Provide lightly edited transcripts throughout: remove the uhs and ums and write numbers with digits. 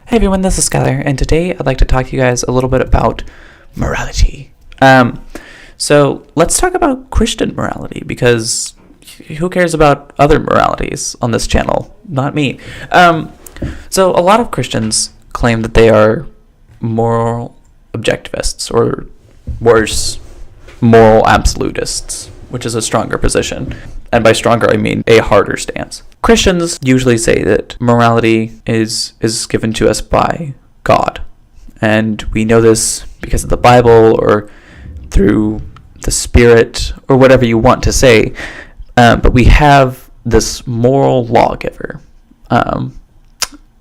Hey everyone, this is Skylar, and today I'd like to talk to you guys a little bit about morality. So let's talk about Christian morality, because who cares about other moralities on this channel? Not me. So a lot of Christians claim that they are moral objectivists, or worse, moral absolutists, which is a stronger position. And by stronger, I mean a harder stance. Christians usually say that morality is given to us by God. And we know this because of the Bible or through the Spirit or whatever you want to say. But we have this moral lawgiver.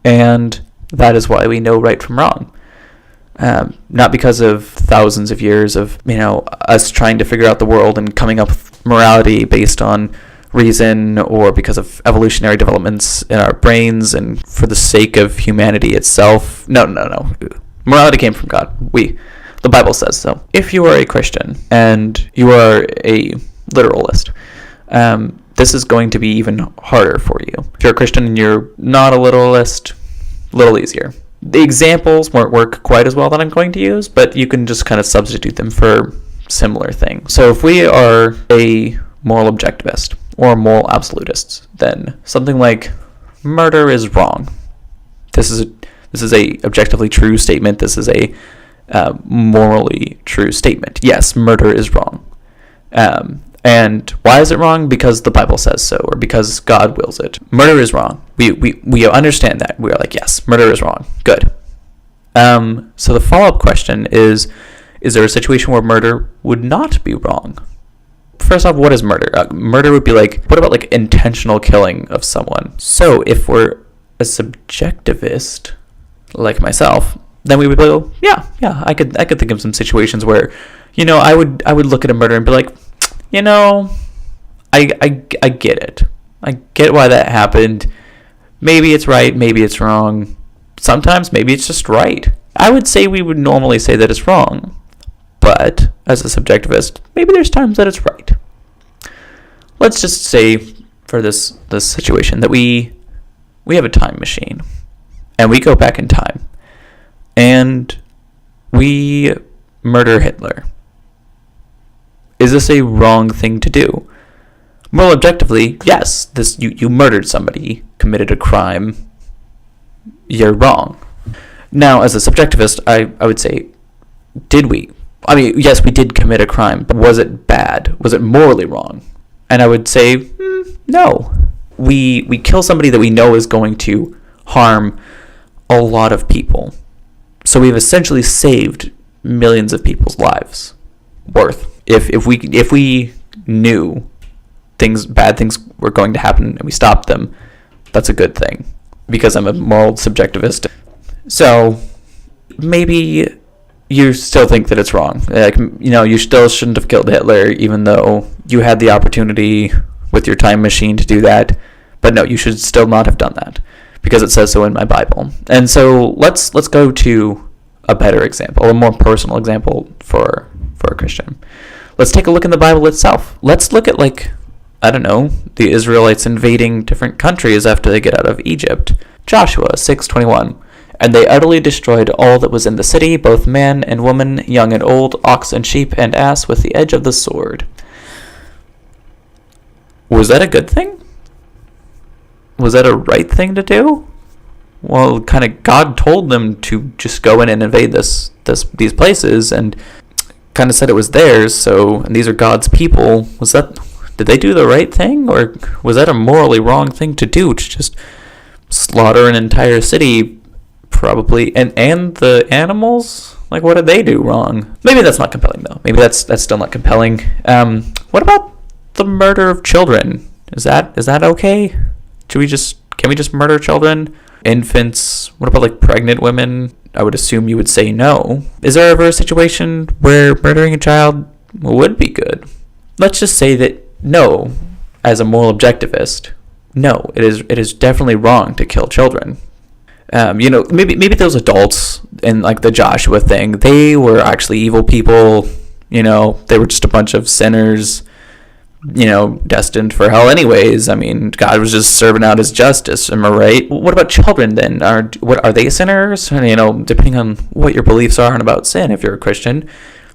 And that is why we know right from wrong. Not because of thousands of years of, us trying to figure out the world and coming up with morality based on reason, or because of evolutionary developments in our brains and for the sake of humanity itself. No. Morality came from God. The Bible says so. If you are a Christian and you are a literalist, this is going to be even harder for you. If you're a Christian and you're not a literalist, a little easier. The examples won't work quite as well that I'm going to use, but you can just kind of substitute them for similar things. So if we are a moral objectivist or moral absolutists, then something like murder is wrong. This is a objectively true statement. This is a morally true statement. Yes, murder is wrong. And why is it wrong? Because the Bible says so, or because God wills it. Murder is wrong. We understand that. We are like, yes, murder is wrong. Good. So the follow-up question is there a situation where murder would not be wrong? First off, what is murder? Murder would be what about intentional killing of someone? So if we're a subjectivist, like myself, then we would go, yeah, I could think of some situations where, I would look at a murder and be like, I get it. I get why that happened. Maybe it's right, maybe it's wrong. Sometimes maybe it's just right. I would say we would normally say that it's wrong. But as a subjectivist, maybe there's times that it's right. Let's just say for this situation that we have a time machine and we go back in time and we murder Hitler. Is this a wrong thing to do? Well, objectively, yes. You murdered somebody, committed a crime. You're wrong. Now, as a subjectivist, I would say, did we? I mean, yes, we did commit a crime, but was it bad? Was it morally wrong? And I would say, no. We kill somebody that we know is going to harm a lot of people. So we've essentially saved millions of people's lives worth. If we knew bad things were going to happen and we stopped them, that's a good thing. Because I'm a moral subjectivist. So maybe you still think that it's wrong. You still shouldn't have killed Hitler, even though you had the opportunity with your time machine to do that. But no, you should still not have done that, because it says so in my Bible. And so let's go to a better example, a more personal example for a Christian. Let's take a look in the Bible itself. Let's look at, the Israelites invading different countries after they get out of Egypt. Joshua 6:21. And they utterly destroyed all that was in the city, both man and woman, young and old, ox and sheep and ass, with the edge of the sword. Was that a good thing? Was that a right thing to do? Well, God told them to just go in and invade these places, and kind of said it was theirs, and these are God's people. Did they do the right thing, or was that a morally wrong thing to do, to just slaughter an entire city, probably, and the animals? What did they do wrong? Maybe that's not compelling, though. Maybe that's still not compelling. What about the murder of children? Is that okay? Can we just murder children? Infants? What about pregnant women? I would assume you would say no. Is there ever a situation where murdering a child would be good? Let's just say that no, as a moral objectivist, no, it is definitely wrong to kill children. Maybe those adults in the Joshua thing, they were actually evil people. They were just a bunch of sinners. destined for hell anyways. I mean, God was just serving out his justice. Am I right? What about children then? Are they sinners? Depending on what your beliefs are about sin, if you're a Christian,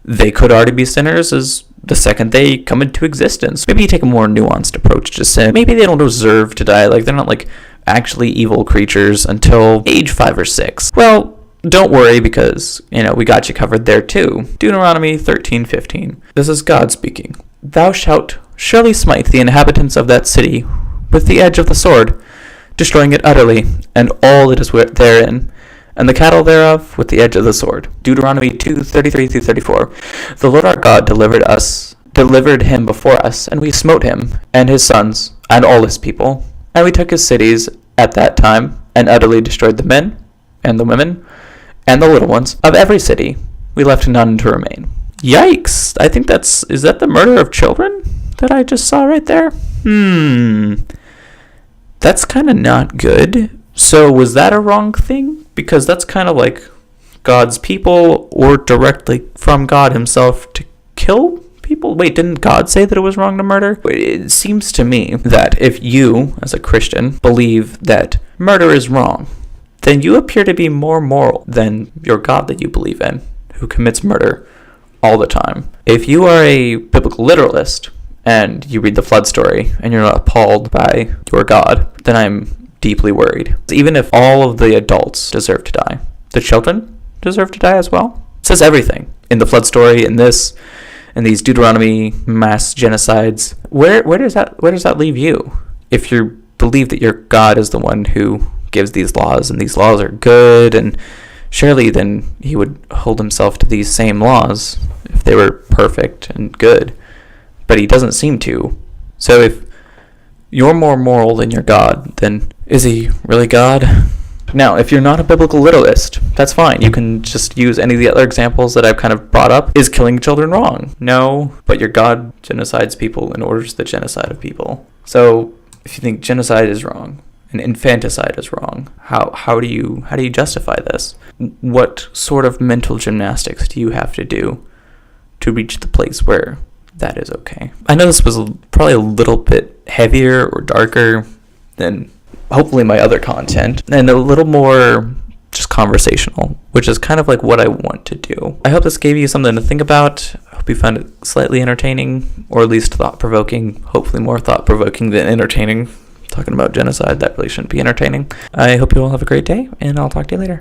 they could already be sinners as the second they come into existence. Maybe you take a more nuanced approach to sin. Maybe they don't deserve to die. Like, they're not like actually evil creatures until age 5 or 6. Well, don't worry, because, we got you covered there too. Deuteronomy 13:15. This is God speaking. Thou shalt surely smite the inhabitants of that city with the edge of the sword, destroying it utterly, and all that is therein, and the cattle thereof with the edge of the sword. Deuteronomy 2:33-34. The Lord our God delivered him before us, and we smote him, and his sons, and all his people. And we took his cities at that time, and utterly destroyed the men, and the women, and the little ones of every city. We left none to remain. Yikes! I think is that the murder of children that I just saw right there? That's kind of not good. So was that a wrong thing? Because that's kind of like God's people, or directly from God himself, to kill people? Wait, didn't God say that it was wrong to murder? It seems to me that if you, as a Christian, believe that murder is wrong, then you appear to be more moral than your God that you believe in, who commits murder all the time. If you are a biblical literalist and you read the flood story and you're not appalled by your God, then I'm deeply worried. Even if all of the adults deserve to die, the children deserve to die as well. It says everything in the flood story, in these Deuteronomy mass genocides. Where does that leave you? If you believe that your God is the one who gives these laws, and these laws are good, and surely then he would hold himself to these same laws if they were perfect and good. But he doesn't seem to. So if you're more moral than your God, then is he really God? Now, if you're not a biblical literalist, that's fine. You can just use any of the other examples that I've kind of brought up. Is killing children wrong? No, but your God genocides people and orders the genocide of people. So if you think genocide is wrong and infanticide is wrong, how do you justify this? What sort of mental gymnastics do you have to do to reach the place where that is okay? I know this was probably a little bit heavier or darker than hopefully my other content, and a little more just conversational, which is kind of like what I want to do. I hope this gave you something to think about. I hope you found it slightly entertaining, or at least thought-provoking. Hopefully more thought-provoking than entertaining. Talking about genocide, that really shouldn't be entertaining. I hope you all have a great day, and I'll talk to you later.